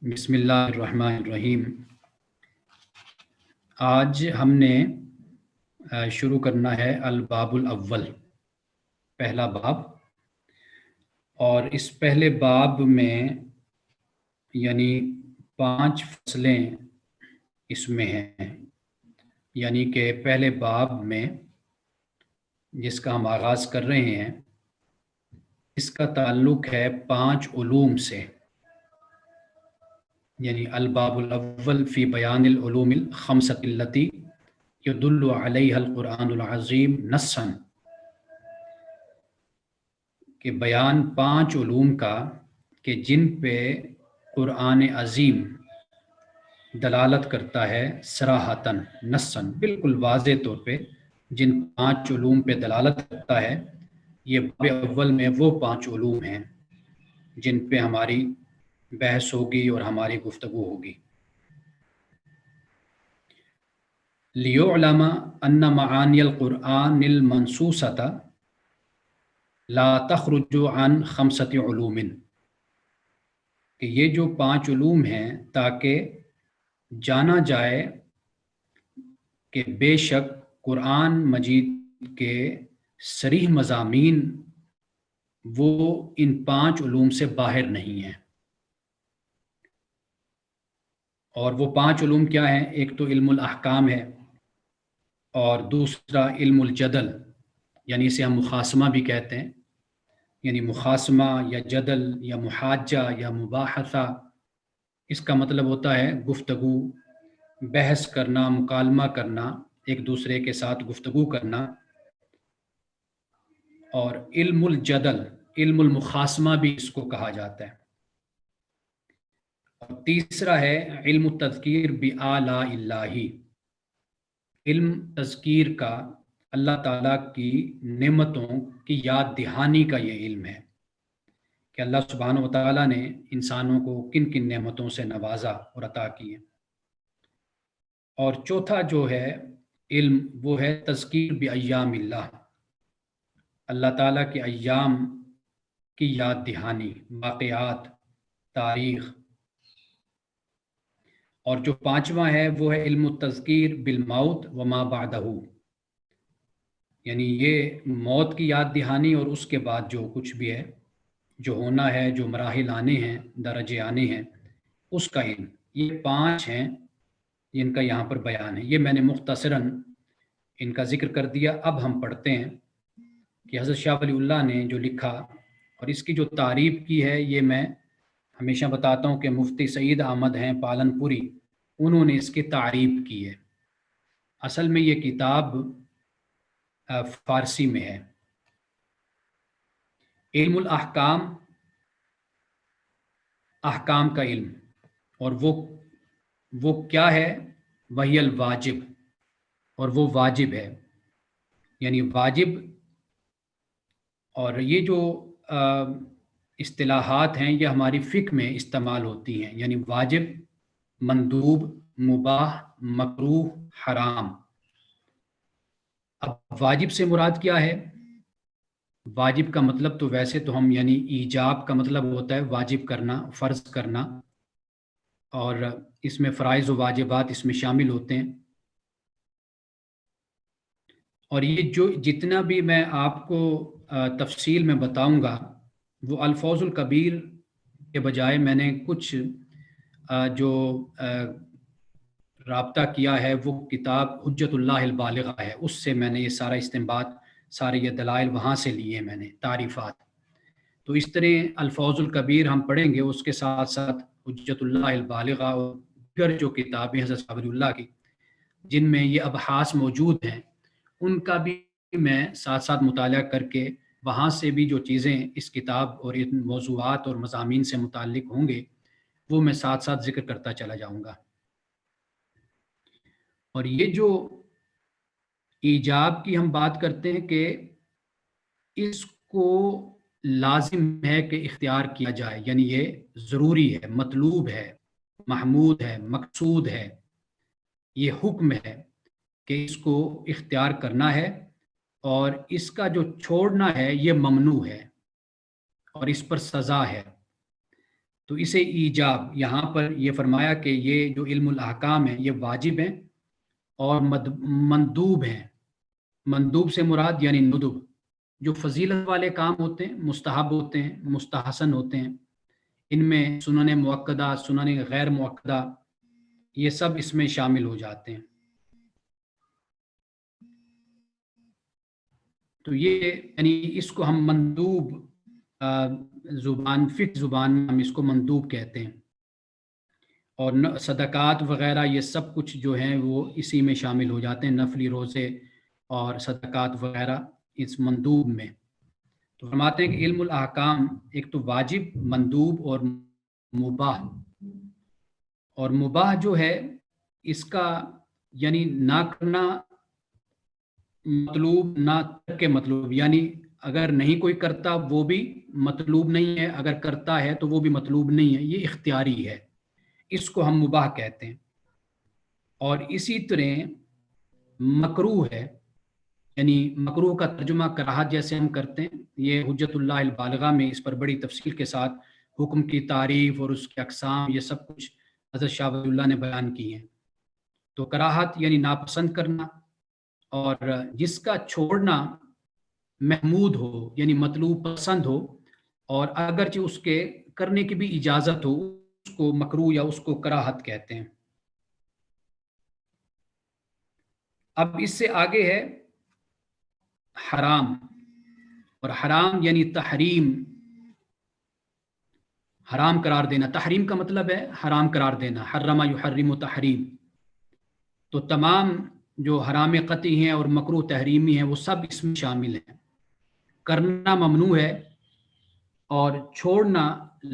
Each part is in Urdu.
بسم اللہ الرحمن الرحیم۔ آج ہم نے شروع کرنا ہے الباب الاول، پہلا باب، اور اس پہلے باب میں یعنی 5 فصلیں اس میں ہیں، یعنی کہ پہلے باب میں جس کا ہم آغاز کر رہے ہیں اس کا تعلق ہے 5 علوم سے، یعنی الباب الاول فی بیان العلوم الخمسۃ التی یدل علیہ القرآن العظیم نصا، کہ بیان 5 علوم کا کہ جن پہ قرآن عظیم دلالت کرتا ہے صراحتاً نصاً، بالکل واضح طور پہ جن 5 علوم پہ دلالت کرتا ہے۔ یہ باب اول میں وہ 5 علوم ہیں جن پہ ہماری بحث ہوگی اور ہماری گفتگو ہوگی۔ لِيُعْلَمَ أَنَّ مَعَانِيَ الْقُرْآنِ الْمَنْصُوصَةَ لَا تَخْرُجُ عَنْ 5 علوم، کہ یہ جو 5 علوم ہیں تاکہ جانا جائے کہ بے شک قرآن مجید کے صریح مضامین وہ ان 5 علوم سے باہر نہیں ہیں۔ اور وہ 5 علوم کیا ہیں؟ ایک تو علم الاحکام ہے، اور دوسرا علم الجدل، یعنی اسے ہم مخاصمہ بھی کہتے ہیں، یعنی مخاصمہ یا جدل یا محاجہ یا مباحثہ، اس کا مطلب ہوتا ہے گفتگو، بحث کرنا، مکالمہ کرنا، ایک دوسرے کے ساتھ گفتگو کرنا۔ اور علم الجدل، علم المخاصمہ بھی اس کو کہا جاتا ہے۔ اور تیسرا ہے علم التذکیر بآلاء اللہ، علم تذکیر کا، اللہ تعالیٰ کی نعمتوں کی یاد دہانی کا یہ علم ہے کہ اللہ سبحانہ و تعالیٰ نے انسانوں کو کن کن نعمتوں سے نوازا اور عطا کیے۔ اور چوتھا جو ہے علم وہ ہے تذکیر بایام اللہ، اللہ تعالیٰ کے ایام کی یاد دہانی، واقعات، تاریخ۔ اور جو 5واں ہے وہ ہے علم التذکیر بالموت وما بعدہ، یعنی یہ موت کی یاد دہانی اور اس کے بعد جو کچھ بھی ہے، جو ہونا ہے، جو مراحل آنے ہیں، درجے آنے ہیں، اس کا علم۔ یہ 5 ہیں جن کا یہاں پر بیان ہے۔ یہ میں نے مختصراً ان کا ذکر کر دیا۔ اب ہم پڑھتے ہیں کہ حضرت شاہ ولی اللہ نے جو لکھا اور اس کی جو تعریف کی ہے، یہ میں ہمیشہ بتاتا ہوں کہ مفتی سعید احمد ہیں پالن پوری، انہوں نے اس کی تعریف کی ہے۔ اصل میں یہ کتاب فارسی میں ہے۔ علم الاحکام، احکام کا علم، اور وہ کیا ہے؟ وہی الواجب، اور وہ واجب ہے، یعنی واجب۔ اور یہ جو اصطلاحات ہیں یہ ہماری فقہ میں استعمال ہوتی ہیں، یعنی واجب، مندوب، مباح، مکروہ، حرام۔ اب واجب سے مراد کیا ہے؟ واجب کا مطلب تو ویسے تو ہم یعنی ایجاب کا مطلب ہوتا ہے واجب کرنا، فرض کرنا، اور اس میں فرائض و واجبات اس میں شامل ہوتے ہیں۔ اور یہ جو جتنا بھی میں آپ کو تفصیل میں بتاؤں گا، وہ الفوظ الکبیر کے بجائے میں نے کچھ جو رابطہ کیا ہے وہ کتاب حجت اللہ البالغہ ہے، اس سے میں نے یہ سارا استنباط، سارے یہ دلائل وہاں سے لیے میں نے، تعریفات۔ تو اس طرح الفوظ الکبیر ہم پڑھیں گے، اس کے ساتھ ساتھ حجت اللہ البالغہ اور دیگر جو کتابیں حضرت شاہ ولی اللہ کی جن میں یہ ابحاث موجود ہیں، ان کا بھی میں ساتھ ساتھ مطالعہ کر کے وہاں سے بھی جو چیزیں اس کتاب اور ان موضوعات اور مضامین سے متعلق ہوں گے وہ میں ساتھ ساتھ ذکر کرتا چلا جاؤں گا۔ اور یہ جو ایجاب کی ہم بات کرتے ہیں کہ اس کو لازم ہے کہ اختیار کیا جائے، یعنی یہ ضروری ہے، مطلوب ہے، محمود ہے، مقصود ہے، یہ حکم ہے کہ اس کو اختیار کرنا ہے، اور اس کا جو چھوڑنا ہے یہ ممنوع ہے اور اس پر سزا ہے۔ تو اسے ایجاب یہاں پر یہ فرمایا کہ یہ جو علم الاحکام ہیں یہ واجب ہیں اور مندوب ہیں. مندوب سے مراد یعنی ندب، جو فضیلت والے کام ہوتے ہیں، مستحب ہوتے ہیں، مستحسن ہوتے ہیں، ان میں سنن مؤکدہ، سنن غیر مؤکدہ، یہ سب اس میں شامل ہو جاتے ہیں. تو یہ یعنی اس کو ہم مندوب زبان فقہ زبان میں ہم اس کو مندوب کہتے ہیں. اور صدقات وغیرہ یہ سب کچھ جو ہیں وہ اسی میں شامل ہو جاتے ہیں، نفلی روزے اور صدقات وغیرہ اس مندوب میں. تو فرماتے ہیں کہ علم الاحکام ایک تو واجب، مندوب اور مباح. اور مباح جو ہے اس کا یعنی نہ کرنا مطلوب، نہ ترک مطلوب، یعنی اگر نہیں کوئی کرتا وہ بھی مطلوب نہیں ہے، اگر کرتا ہے تو وہ بھی مطلوب نہیں ہے، یہ اختیاری ہے، اس کو ہم مباح کہتے ہیں. اور اسی طرح مکروہ ہے، یعنی مکروہ کا ترجمہ کراہت جیسے ہم کرتے ہیں، یہ حجت اللہ البالغہ میں اس پر بڑی تفصیل کے ساتھ حکم کی تعریف اور اس کے اقسام یہ سب کچھ حضرت شاہ ولی اللہ نے بیان کی ہیں. تو کراہت یعنی ناپسند کرنا، اور جس کا چھوڑنا محمود ہو یعنی مطلوب پسند ہو، اور اگرچہ اس کے کرنے کی بھی اجازت ہو، اس کو مکروہ یا اس کو کراہت کہتے ہیں. اب اس سے آگے ہے حرام، اور حرام یعنی تحریم، حرام قرار دینا. تحریم کا مطلب ہے حرام قرار دینا، حرم یحرم تحریم. تو تمام جو حرام قطعی ہیں اور مکروہ تحریمی ہیں وہ سب اس میں شامل ہیں. کرنا ممنوع ہے اور چھوڑنا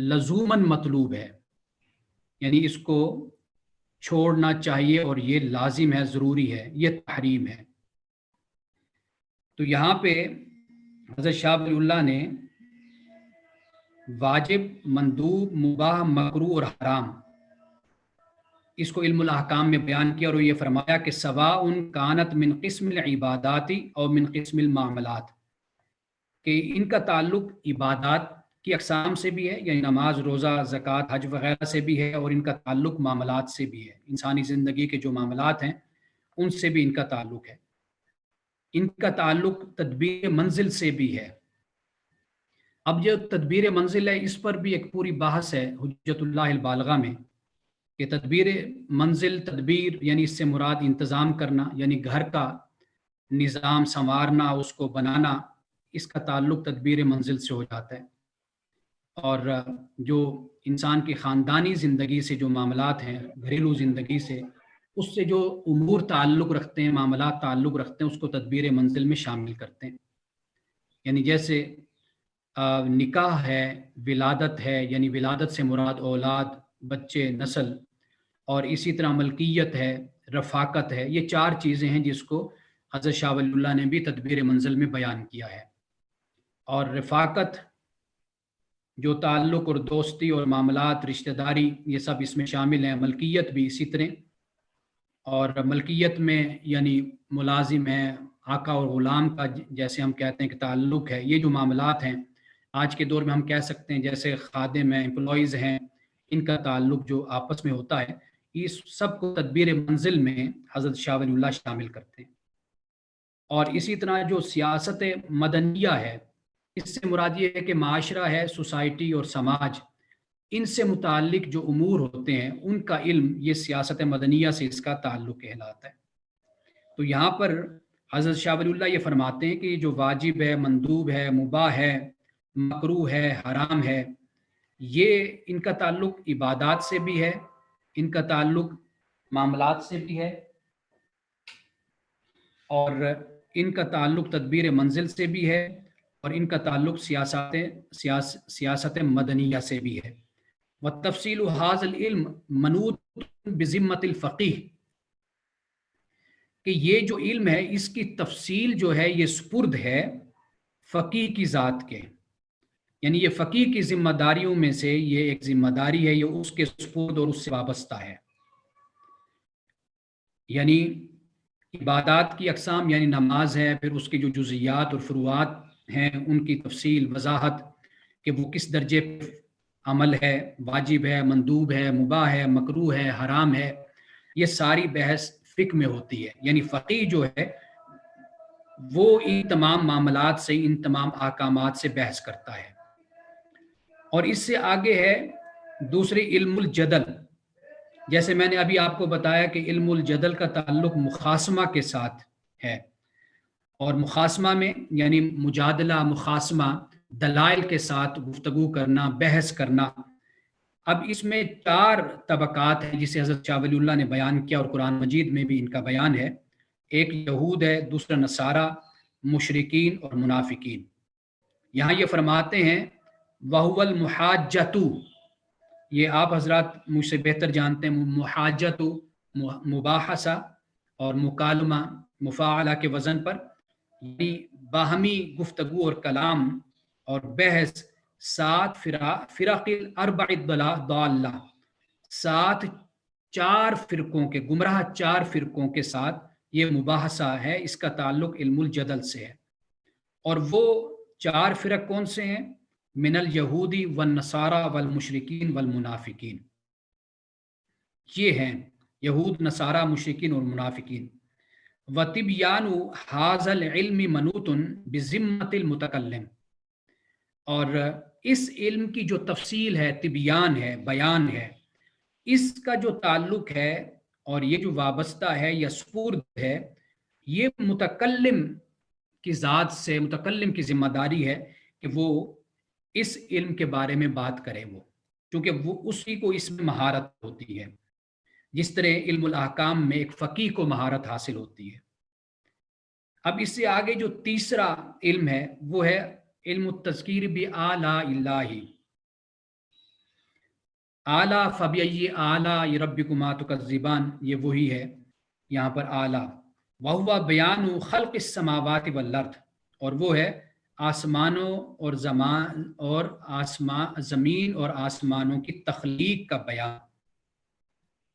لزوماً مطلوب ہے، یعنی اس کو چھوڑنا چاہیے اور یہ لازم ہے، ضروری ہے، یہ تحریم ہے. تو یہاں پہ حضرت شاہ ولی اللہ نے واجب، مندوب، مباح، مکروہ اور حرام اس کو علم الاحکام میں بیان کیا، اور یہ فرمایا کہ سواء کانت من قسم العبادات اور من قسم المعاملات، کہ ان کا تعلق عبادات کی اقسام سے بھی ہے، یعنی نماز، روزہ، زکوٰۃ، حج وغیرہ سے بھی ہے، اور ان کا تعلق معاملات سے بھی ہے، انسانی زندگی کے جو معاملات ہیں ان سے بھی ان کا تعلق ہے. ان کا تعلق تدبیر منزل سے بھی ہے. اب جو تدبیر منزل ہے اس پر بھی ایک پوری بحث ہے حجت اللہ البالغہ میں، کہ تدبیر منزل، تدبیر یعنی اس سے مراد انتظام کرنا، یعنی گھر کا نظام سنوارنا، اس کو بنانا، اس کا تعلق تدبیر منزل سے ہو جاتا ہے. اور جو انسان کی خاندانی زندگی سے جو معاملات ہیں، گھریلو زندگی سے، اس سے جو امور تعلق رکھتے ہیں، معاملات تعلق رکھتے ہیں، اس کو تدبیر منزل میں شامل کرتے ہیں. یعنی جیسے نکاح ہے، ولادت ہے، یعنی ولادت سے مراد اولاد، بچے، نسل، اور اسی طرح ملکیت ہے، رفاقت ہے، یہ 4 چیزیں ہیں جس کو حضرت شاہ ولی اللہ نے بھی تدبیر منزل میں بیان کیا ہے. اور رفاقت جو تعلق اور دوستی اور معاملات، رشتہ داری، یہ سب اس میں شامل ہیں. ملکیت بھی اسی طرح، اور ملکیت میں یعنی ملازم ہے، آقا اور غلام کا جیسے ہم کہتے ہیں کہ تعلق ہے. یہ جو معاملات ہیں آج کے دور میں ہم کہہ سکتے ہیں جیسے خادم ہیں، امپلائیز ہیں، ان کا تعلق جو آپس میں ہوتا ہے، اس سب کو تدبیر منزل میں حضرت شاہ ولی اللہ شامل کرتے ہیں. اور اسی طرح جو سیاست مدنیہ ہے، اس سے مراد یہ ہے کہ معاشرہ ہے، سوسائٹی اور سماج، ان سے متعلق جو امور ہوتے ہیں ان کا علم، یہ سیاست مدنیہ سے اس کا تعلق کہلاتا ہے. تو یہاں پر حضرت شاہ ولی اللہ یہ فرماتے ہیں کہ جو واجب ہے، مندوب ہے، مباح ہے، مکروہ ہے، حرام ہے، یہ ان کا تعلق عبادات سے بھی ہے، ان کا تعلق معاملات سے بھی ہے، اور ان کا تعلق تدبیر منزل سے بھی ہے، اور ان کا تعلق سیاست مدنیہ سے بھی ہے. وتفصیل هذا العلم منوط بذمۃ الفقیہ، کہ یہ جو علم ہے اس کی تفصیل جو ہے یہ سپرد ہے فقیہ کی ذات کے، یعنی یہ فقیہ کی ذمہ داریوں میں سے یہ ایک ذمہ داری ہے، یہ اس کے سپرد اور اس سے وابستہ ہے. یعنی عبادات کی اقسام یعنی نماز ہے، پھر اس کے جو جزیات اور فروعات ہیں ان کی تفصیل، وضاحت کہ وہ کس درجے عمل ہے، واجب ہے، مندوب ہے، مباح ہے، مکروہ ہے، حرام ہے، یہ ساری بحث فقہ میں ہوتی ہے. یعنی فقیہ جو ہے وہ ان تمام معاملات سے، ان تمام احکامات سے بحث کرتا ہے. اور اس سے آگے ہے دوسری علم الجدل. جیسے میں نے ابھی آپ کو بتایا کہ علم الجدل کا تعلق مخاصمہ کے ساتھ ہے، اور مخاصمہ میں یعنی مجادلہ، مخاصمہ، دلائل کے ساتھ گفتگو کرنا، بحث کرنا. اب اس میں 4 طبقات ہیں جسے حضرت شاہ ولی اللہ نے بیان کیا، اور قرآن مجید میں بھی ان کا بیان ہے. ایک یہود ہے، دوسرا نصارہ، مشرکین اور منافقین. یہاں یہ فرماتے ہیں وَهُوَ الْمُحَاجَّةُ، یہ آپ حضرات مجھ سے بہتر جانتے ہیں. محاجت مباحثہ اور مکالمہ مفاعلہ کے وزن پر، یعنی باہمی گفتگو اور کلام اور بحث 7 فرق الاربع الضالہ، 7 4 فرقوں کے گمراہ 4 فرقوں کے ساتھ یہ مباحثہ ہے. اس کا تعلق علم الجدل سے ہے. اور وہ 4 فرق کون سے ہیں؟ من الیہودی والنصارى والمشرکین والمنافقین. یہ ہیں یہود، نصارہ، مشرکین اور منافقین. وَتِبْيَانُ هَذَا الْعِلْمِ مَنُوطٌ بِذِمَّةِ الْمُتَكَلِّمِ، اور اس علم کی جو تفصیل ہے، تبیان ہے، بیان ہے، اس کا جو تعلق ہے اور یہ جو وابستہ ہے یا سپرد ہے، یہ متکلم کی ذات سے، متکلم کی ذمہ داری ہے کہ وہ اس علم کے بارے میں بات کرے. وہ کیونکہ وہ اسی کو اس میں مہارت ہوتی ہے، جس طرح علم الاحکام میں ایک فقیہ کو مہارت حاصل ہوتی ہے. اب اس سے آگے جو تیسرا علم ہے وہ ہے علم التذکیر بآلاء اللہ. اعلیٰ فبئی اعلیٰ ربکما تکذبان، یہ وہی ہے یہاں پر اعلیٰ. وہو بیان خلق السماوات والارض، اور وہ ہے آسمانوں اور زمین اور آسمانوں کی تخلیق کا بیان.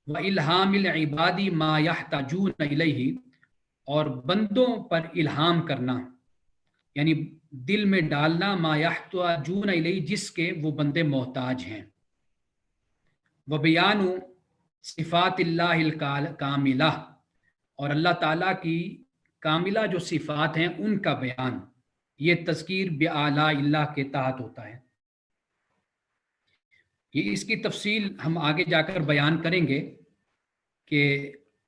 وَإِلْهَامِ الْعِبَادِ مَا يَحْتَاجُونَ إِلَيْهِ، اور بندوں پر الہام کرنا یعنی دل میں ڈالنا، ما يحتاجون الیہ، جس کے وہ بندے محتاج ہیں. وبیان صفات اللہ الکاملہ، اور اللہ تعالیٰ کی کاملہ جو صفات ہیں ان کا بیان، یہ تذکیر بآلاء اللہ کے تحت ہوتا ہے. یہ اس کی تفصیل ہم آگے جا کر بیان کریں گے کہ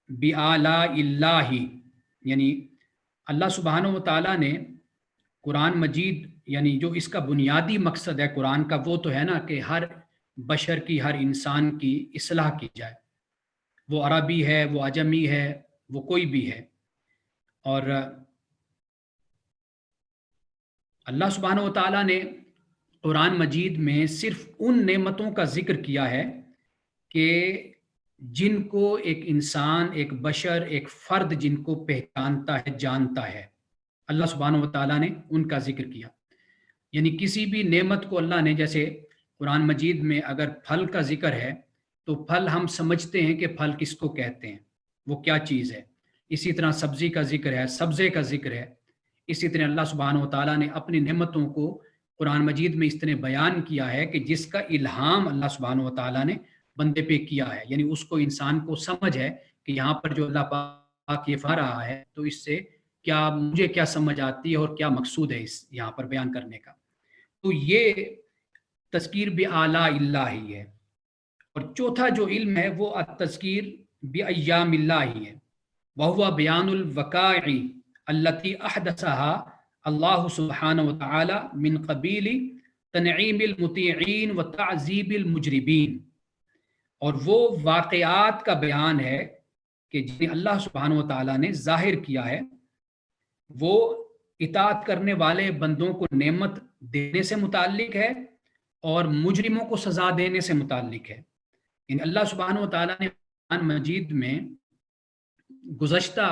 بآلاء اللہ یعنی اللہ سبحانہ و تعالیٰ نے قرآن مجید، یعنی جو اس کا بنیادی مقصد ہے قرآن کا، وہ تو ہے نا کہ ہر بشر کی، ہر انسان کی اصلاح کی جائے. وہ عربی ہے، وہ عجمی ہے، وہ کوئی بھی ہے. اور اللہ سبحانہ و تعالیٰ نے قرآن مجید میں صرف ان نعمتوں کا ذکر کیا ہے کہ جن کو ایک انسان، ایک بشر، ایک فرد جن کو پہچانتا ہے، جانتا ہے، اللہ سبحانہ و تعالیٰ نے ان کا ذکر کیا. یعنی کسی بھی نعمت کو اللہ نے، جیسے قرآن مجید میں اگر پھل کا ذکر ہے تو پھل ہم سمجھتے ہیں کہ پھل کس کو کہتے ہیں، وہ کیا چیز ہے. اسی طرح سبزی کا ذکر ہے، سبزے کا ذکر ہے. اسی طرح اللہ سبحانہ و تعالیٰ نے اپنی نعمتوں کو قرآن مجید میں اس طرح بیان کیا ہے کہ جس کا الہام اللہ سبحانہ و تعالیٰ نے بندے پہ کیا ہے. یعنی اس کو، انسان کو سمجھ ہے کہ یہاں پر جو اللہ پاک یہ فرما رہا ہے تو اس سے کیا، مجھے کیا سمجھ آتی ہے اور کیا مقصود ہے اس یہاں پر بیان کرنے کا. تو یہ تذکیر بآلاء اللہ ہی ہے. اور چوتھا جو علم ہے وہ التذکیر بایام اللہ ہی ہے. وہو بیان الوقائع التي احدثها اللہ سبحانہ وتعالی من قبیل تنعیم المطیعین وتعذیب المجرمین، اور وہ واقعات کا بیان ہے کہ جنہیں اللہ سبحانہ وتعالی نے ظاہر کیا ہے، وہ اطاعت کرنے والے بندوں کو نعمت دینے سے متعلق ہے اور مجرموں کو سزا دینے سے متعلق ہے. یعنی اللہ سبحانہ و تعالیٰ نے قرآن مجید میں گزشتہ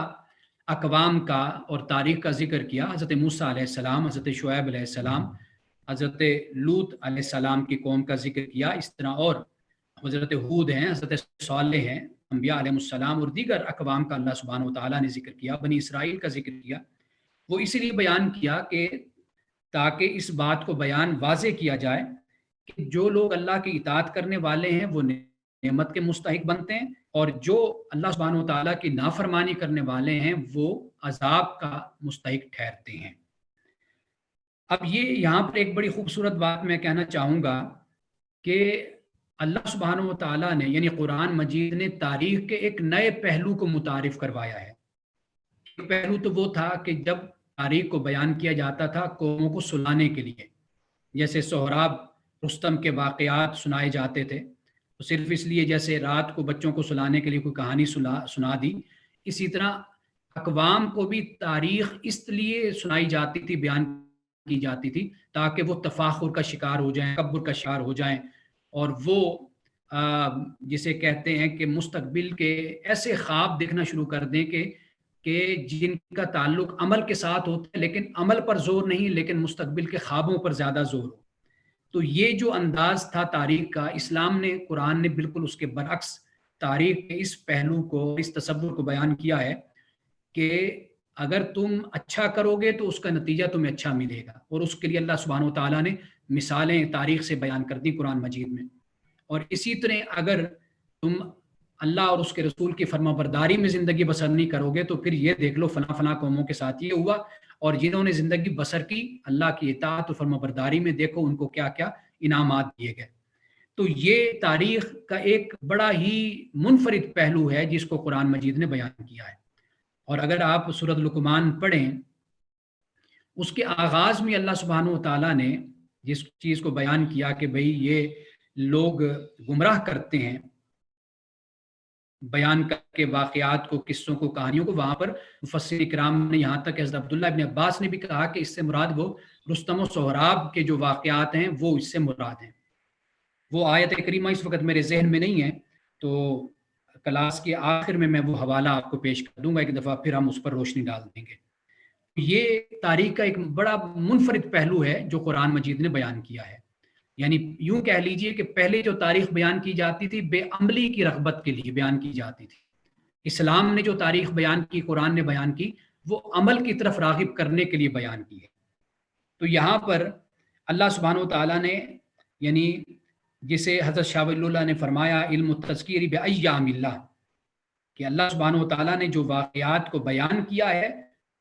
اقوام کا اور تاریخ کا ذکر کیا. حضرت موسیٰ علیہ السلام، حضرت شعیب علیہ السلام، حضرت لوط علیہ السلام کی قوم کا ذکر کیا. اس طرح اور حضرت ہود ہیں، حضرت صالح ہیں، انبیاء علیہ السلام، اور دیگر اقوام کا اللہ سبحانہ و تعالیٰ نے ذکر کیا. بنی اسرائیل کا ذکر کیا. وہ اس لیے بیان کیا کہ تاکہ اس بات کو بیان واضح کیا جائے کہ جو لوگ اللہ کی اطاعت کرنے والے ہیں وہ نعمت کے مستحق بنتے ہیں، اور جو اللہ سبحانہ و تعالیٰ کی نافرمانی کرنے والے ہیں وہ عذاب کا مستحق ٹھہرتے ہیں۔ اب یہ یہاں پر ایک بڑی خوبصورت بات میں کہنا چاہوں گا کہ اللہ سبحانہ و تعالیٰ نے یعنی قرآن مجید نے تاریخ کے ایک نئے پہلو کو متعارف کروایا ہے۔ ایک پہلو تو وہ تھا کہ جب تاریخ کو بیان کیا جاتا تھا قوموں کو سلانے کے لیے، جیسے سہراب رستم کے واقعات سنائے جاتے تھے، تو صرف اس لیے جیسے رات کو بچوں کو سلانے کے لیے کوئی کہانی سنا دی، اسی طرح اقوام کو بھی تاریخ اس لیے سنائی جاتی تھی، بیان کی جاتی تھی تاکہ وہ تفاخر کا شکار ہو جائیں، تکبر کا شکار ہو جائیں، اور وہ جسے کہتے ہیں کہ مستقبل کے ایسے خواب دیکھنا شروع کر دیں کہ جن کا تعلق عمل کے ساتھ ہوتا ہے، لیکن عمل پر زور نہیں، لیکن مستقبل کے خوابوں پر زیادہ زور ہو۔ تو یہ جو انداز تھا تاریخ کا، اسلام نے، قرآن نے بالکل اس کے برعکس تاریخ کے اس پہلو کو، اس تصور کو بیان کیا ہے کہ اگر تم اچھا کرو گے تو اس کا نتیجہ تمہیں اچھا ملے گا، اور اس کے لیے اللہ سبحانہ و تعالیٰ نے مثالیں تاریخ سے بیان کر دی قرآن مجید میں۔ اور اسی طرح اگر تم اللہ اور اس کے رسول کی فرما برداری میں زندگی بسر نہیں کرو گے تو پھر یہ دیکھ لو فلاں فلاں قوموں کے ساتھ یہ ہوا، اور جنہوں نے زندگی بسر کی اللہ کی اطاعت و فرما برداری میں، دیکھو ان کو کیا کیا انعامات دیے گئے۔ تو یہ تاریخ کا ایک بڑا ہی منفرد پہلو ہے جس کو قرآن مجید نے بیان کیا ہے۔ اور اگر آپ سورۃ لقمان پڑھیں، اس کے آغاز میں اللہ سبحانہ و تعالیٰ نے جس چیز کو بیان کیا کہ بھئی یہ لوگ گمراہ کرتے ہیں، بیان کر کے واقعات کو، قصوں کو، کہانیوں کو، وہاں پر مفسرین کرام نے، یہاں تک کہ حضرت عبداللہ ابن عباس نے بھی کہا کہ اس سے مراد وہ رستم و سہراب کے جو واقعات ہیں وہ اس سے مراد ہیں۔ وہ آیت کریمہ اس وقت میرے ذہن میں نہیں ہے، تو کلاس کے آخر میں وہ حوالہ آپ کو پیش کر دوں گا ایک دفعہ، پھر ہم اس پر روشنی ڈال دیں گے۔ یہ تاریخ کا ایک بڑا منفرد پہلو ہے جو قرآن مجید نے بیان کیا ہے۔ یعنی یوں کہہ لیجئے کہ پہلے جو تاریخ بیان کی جاتی تھی بے عملی کی رغبت کے لیے بیان کی جاتی تھی، اسلام نے جو تاریخ بیان کی، قرآن نے بیان کی، وہ عمل کی طرف راغب کرنے کے لیے بیان کی ہے۔ تو یہاں پر اللہ سبحانہ و تعالیٰ نے، یعنی جسے حضرت شاہ ولی اللہ نے فرمایا علم التذکیر بایام اللہ، کہ اللہ سبحانہ و تعالیٰ نے جو واقعات کو بیان کیا ہے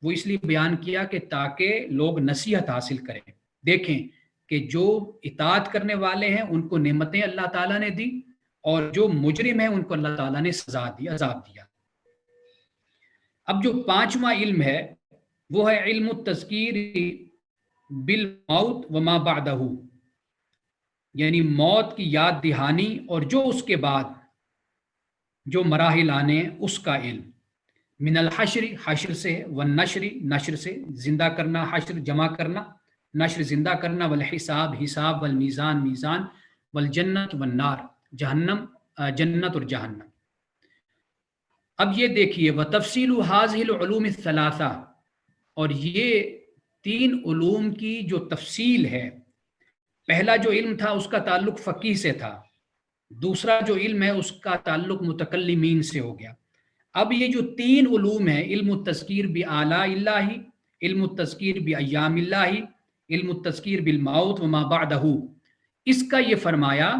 وہ اس لیے بیان کیا کہ تاکہ لوگ نصیحت حاصل کریں، دیکھیں کہ جو اطاعت کرنے والے ہیں ان کو نعمتیں اللہ تعالیٰ نے دی، اور جو مجرم ہیں ان کو اللہ تعالیٰ نے سزا دی، عذاب دیا۔ اب جو پانچواں علم ہے وہ ہے علم التذکیر بالموت وما بعدہ، یعنی موت کی یاد دہانی اور جو اس کے بعد جو مراحل آنے اس کا علم۔ من الحشر، حشر سے، والنشر، نشر سے، زندہ کرنا، حشر جمع کرنا، نشر زندہ کرنا، والحساب حساب، والمیزان میزان، والجنت والنار جہنم، جنت اور جہنم۔ اب یہ دیکھیے وتفصیل هذه العلوم الثلاثہ، اور یہ تین علوم کی جو تفصیل ہے، پہلا جو علم تھا اس کا تعلق فقیہ سے تھا، دوسرا جو علم ہے اس کا تعلق متکلمین سے ہو گیا۔ اب یہ جو تین علوم ہیں، علم التذکیر بآلاء اللہ، علم التذکیر بایام اللہ، علم التذکیر بالموت وما بعدہ، اس کا یہ فرمایا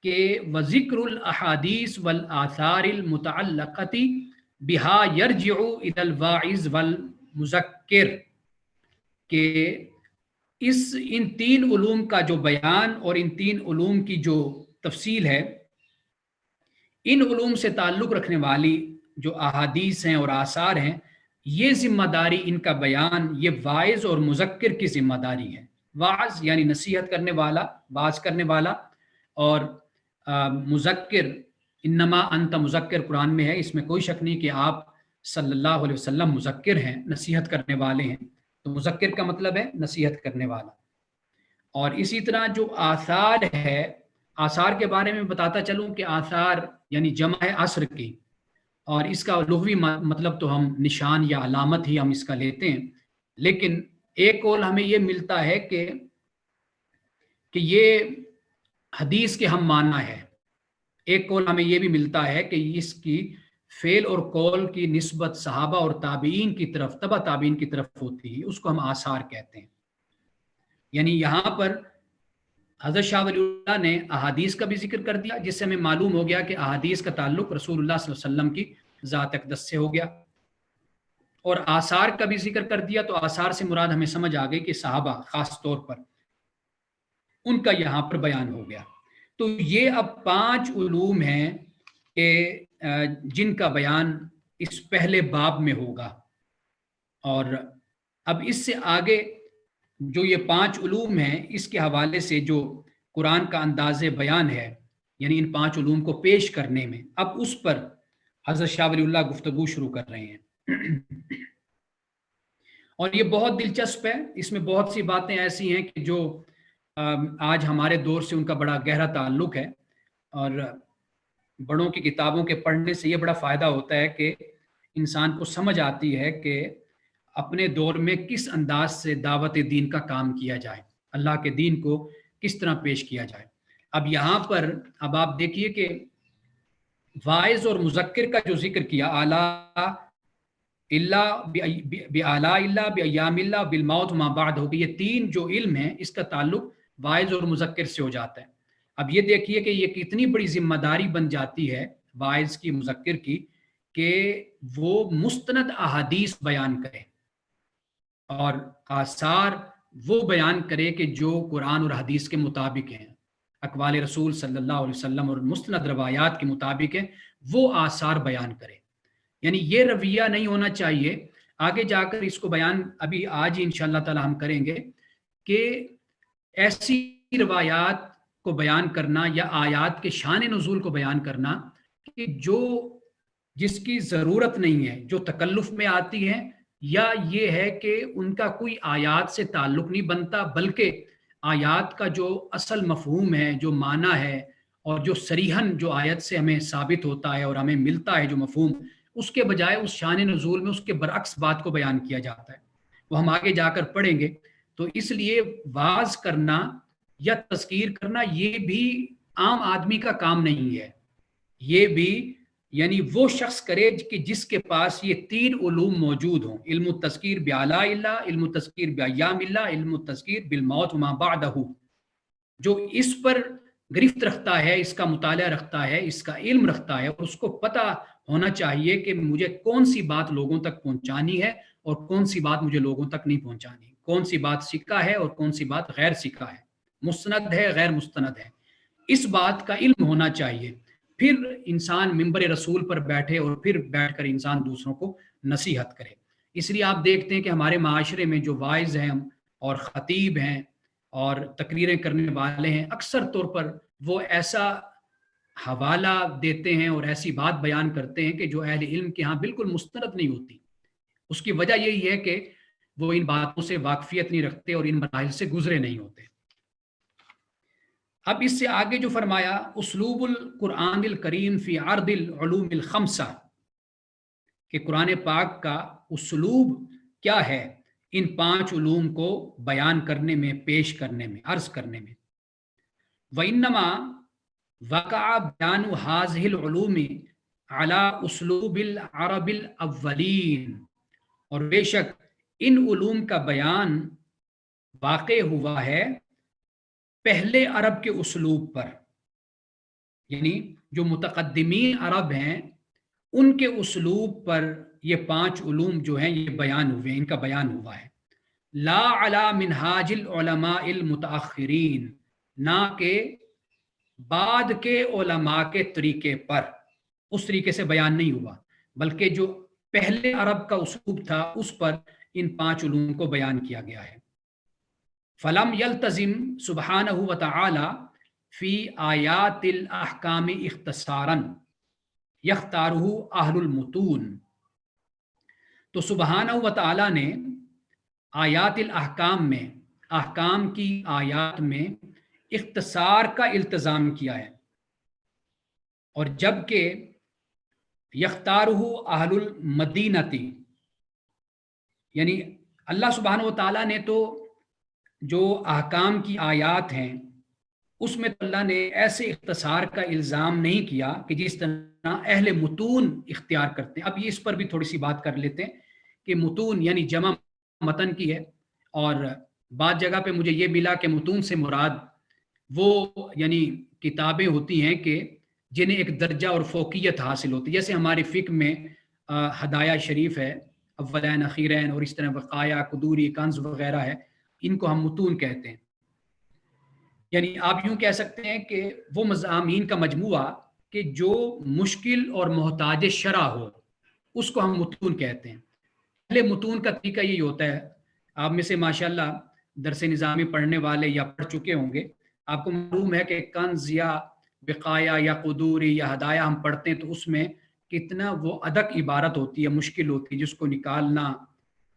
کہ وذکر الاحادیث والآثار المتعلقۃ بها یرجع الی الواعظ والمذکر، کہ ان تین علوم کا جو بیان اور ان تین علوم کی جو تفصیل ہے، ان علوم سے تعلق رکھنے والی جو احادیث ہیں اور آثار ہیں، یہ ذمہ داری ان کا بیان یہ واعظ اور مذکر کی ذمہ داری ہے۔ واعظ یعنی نصیحت کرنے والا، واعظ کرنے والا، اور مذکر انما انت مذکر قرآن میں ہے، اس میں کوئی شک نہیں کہ آپ صلی اللہ علیہ وسلم مذکر ہیں، نصیحت کرنے والے ہیں، تو مذکر کا مطلب ہے نصیحت کرنے والا۔ اور اسی طرح جو آثار ہے، آثار کے بارے میں بتاتا چلوں کہ آثار یعنی جمع ہے عصر کی، اور اس کا لغوی مطلب تو ہم نشان یا علامت ہی ہم اس کا لیتے ہیں، لیکن ایک قول ہمیں یہ ملتا ہے کہ یہ حدیث کے ہم معنی ہے، ایک قول ہمیں یہ بھی ملتا ہے کہ اس کی فعل اور قول کی نسبت صحابہ اور تابعین کی طرف، تبع تابعین کی طرف ہوتی ہے، اس کو ہم آثار کہتے ہیں۔ یعنی یہاں پر حضرت شاہ ولی اللہ نے احادیث کا بھی ذکر کر دیا، جس سے ہمیں معلوم ہو گیا کہ احادیث کا تعلق رسول اللہ صلی اللہ علیہ وسلم کی ذات اقدس سے ہو گیا، اور آثار کا بھی ذکر کر دیا۔ تو آثار سے مراد ہمیں سمجھ آ گئی کہ صحابہ خاص طور پر ان کا یہاں پر بیان ہو گیا۔ تو یہ اب 5 علوم ہیں کہ جن کا بیان اس پہلے باب میں ہوگا، اور اب اس سے آگے جو یہ 5 علوم ہیں اس کے حوالے سے جو قرآن کا انداز بیان ہے، یعنی ان 5 علوم کو پیش کرنے میں، اب اس پر حضرت شاہ ولی اللہ گفتگو شروع کر رہے ہیں۔ اور یہ بہت دلچسپ ہے، اس میں بہت سی باتیں ایسی ہیں کہ جو آج ہمارے دور سے ان کا بڑا گہرا تعلق ہے، اور بڑوں کی کتابوں کے پڑھنے سے یہ بڑا فائدہ ہوتا ہے کہ انسان کو سمجھ آتی ہے کہ اپنے دور میں کس انداز سے دعوت دین کا کام کیا جائے، اللہ کے دین کو کس طرح پیش کیا جائے۔ اب یہاں پر اب آپ دیکھیے کہ واعظ اور مذکر کا جو ذکر کیا، اعلیٰ اللہ بِآلاء اللہ بایام اللہ بالموت ما بعد ہو گئی، یہ 3 جو علم ہیں اس کا تعلق واعظ اور مذکر سے ہو جاتا ہے۔ اب یہ دیکھیے کہ یہ کتنی بڑی ذمہ داری بن جاتی ہے واعظ کی، مذکر کی، کہ وہ مستند احادیث بیان کرے اور آثار وہ بیان کرے کہ جو قرآن اور حدیث کے مطابق ہیں، اقوال رسول صلی اللہ علیہ وسلم اور مستند روایات کے مطابق ہیں، وہ آثار بیان کرے۔ یعنی یہ رویہ نہیں ہونا چاہیے، آگے جا کر اس کو بیان ابھی آج ہی انشاءاللہ تعالی ہم کریں گے، کہ ایسی روایات کو بیان کرنا یا آیات کے شان نزول کو بیان کرنا کہ جو جس کی ضرورت نہیں ہے، جو تکلف میں آتی ہیں، یا یہ ہے کہ ان کا کوئی آیات سے تعلق نہیں بنتا، بلکہ آیات کا جو اصل مفہوم ہے، جو معنی ہے، اور جو صریحاً جو آیت سے ہمیں ثابت ہوتا ہے اور ہمیں ملتا ہے جو مفہوم، اس کے بجائے اس شان نزول میں اس کے برعکس بات کو بیان کیا جاتا ہے، وہ ہم آگے جا کر پڑھیں گے۔ تو اس لیے واعظ کرنا یا تذکیر کرنا یہ بھی عام آدمی کا کام نہیں ہے، یہ بھی یعنی وہ شخص کرے کہ جس کے پاس یہ 3 علوم موجود ہوں، علم التذکیر بآلاء اللہ، علم التذکیر بایام اللہ، علم التذکیر بالموت وما بعدہ، جو اس پر گرفت رکھتا ہے، اس کا مطالعہ رکھتا ہے، اس کا علم رکھتا ہے، اور اس کو پتہ ہونا چاہیے کہ مجھے کون سی بات لوگوں تک پہنچانی ہے اور کون سی بات مجھے لوگوں تک نہیں پہنچانی، کون سی بات سکہ ہے اور کون سی بات غیر سکہ ہے، مستند ہے غیر مستند ہے، اس بات کا علم ہونا چاہیے۔ پھر انسان ممبر رسول پر بیٹھے اور پھر بیٹھ کر انسان دوسروں کو نصیحت کرے۔ اس لیے آپ دیکھتے ہیں کہ ہمارے معاشرے میں جو واعظ ہیں اور خطیب ہیں اور تقریریں کرنے والے ہیں، اکثر طور پر وہ ایسا حوالہ دیتے ہیں اور ایسی بات بیان کرتے ہیں کہ جو اہل علم کے ہاں بالکل مستند نہیں ہوتی۔ اس کی وجہ یہی ہے کہ وہ ان باتوں سے واقفیت نہیں رکھتے اور ان مراحل سے گزرے نہیں ہوتے۔ اب اس سے آگے جو فرمایا، اسلوب القرآن الکریم فی عرض العلوم الخمسہ، کہ قرآن پاک کا اسلوب کیا ہے ان 5 علوم کو بیان کرنے میں، پیش کرنے میں، عرض کرنے میں۔ وَإِنَّمَا وَقَعَ بِيَانُ هَذِهِ الْعُلُومِ عَلَى أُسْلُوبِ الْعَرَبِ الْأَوَّلِينَ، اور بے شک ان علوم کا بیان واقع ہوا ہے پہلے عرب کے اسلوب پر، یعنی جو متقدمین عرب ہیں ان کے اسلوب پر یہ 5 علوم جو ہیں یہ بیان ہوئے، ان کا بیان ہوا ہے۔ لا علی منہاج العلماء المتاخرین، نہ کہ بعد کے علماء کے طریقے پر، اس طریقے سے بیان نہیں ہوا، بلکہ جو پہلے عرب کا اسلوب تھا اس پر ان 5 علوم کو بیان کیا گیا ہے۔ فلم یلتزم سبحانہ وتعالی فی آیات الاحکام اختصارا یختارہ اہل المتون، تو سبحانہ وتعالی نے آیات الاحکام میں، احکام کی آیات میں اختصار کا التزام کیا ہے، اور جبکہ یختارہ اہل المدینتی، یعنی اللہ سبحانہ وتعالی نے تو جو احکام کی آیات ہیں اس میں تو اللہ نے ایسے اختصار کا الزام نہیں کیا کہ جس طرح اہل متون اختیار کرتے ہیں۔ اب یہ اس پر بھی تھوڑی سی بات کر لیتے ہیں کہ متون یعنی جمع متن کی ہے، اور بعض جگہ پہ مجھے یہ ملا کہ متون سے مراد وہ یعنی کتابیں ہوتی ہیں کہ جنہیں ایک درجہ اور فوقیت حاصل ہوتی ہے، جیسے ہماری فقہ میں ہدایہ شریف ہے، اولین اخیرین، اور اس طرح وقایا، قدوری، کنز وغیرہ ہے، ان کو ہم متون کہتے ہیں۔ یعنی آپ یوں کہہ سکتے ہیں کہ وہ مضامین کا مجموعہ کہ جو مشکل اور محتاج شرح ہو، اس کو ہم متون کہتے ہیں۔ پہلے متون کا طریقہ یہی ہوتا ہے، آپ میں سے ماشاءاللہ درس نظامی پڑھنے والے یا پڑھ چکے ہوں گے، آپ کو معلوم ہے کہ کنز یا بقایا یا قدوری یا ہدایہ ہم پڑھتے ہیں تو اس میں کتنا وہ ادق عبارت ہوتی ہے، مشکل ہوتی ہے، جس کو نکالنا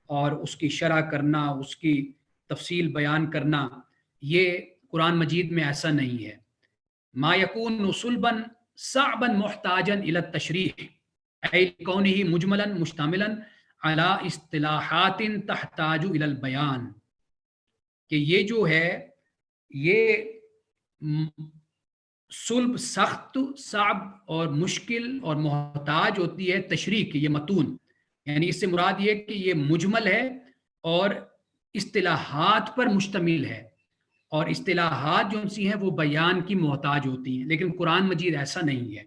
اور اس کی شرح کرنا، اس کی تفصیل بیان کرنا، یہ قرآن مجید میں ایسا نہیں ہے۔ ما یکون صلبا صعبا محتاجا الى التشریح ای کونہ مجملا مشتملا علی اصطلاحات تحتاج الى البیان، کہ یہ جو ہے یہ صلب سخت، صعب اور مشکل اور محتاج ہوتی ہے تشریح کی، یہ متون، یعنی اس سے مراد یہ کہ یہ مجمل ہے اور اصطلاحات پر مشتمل ہے، اور اصطلاحات جو سی ہیں وہ بیان کی محتاج ہوتی ہیں، لیکن قرآن مجید ایسا نہیں ہے۔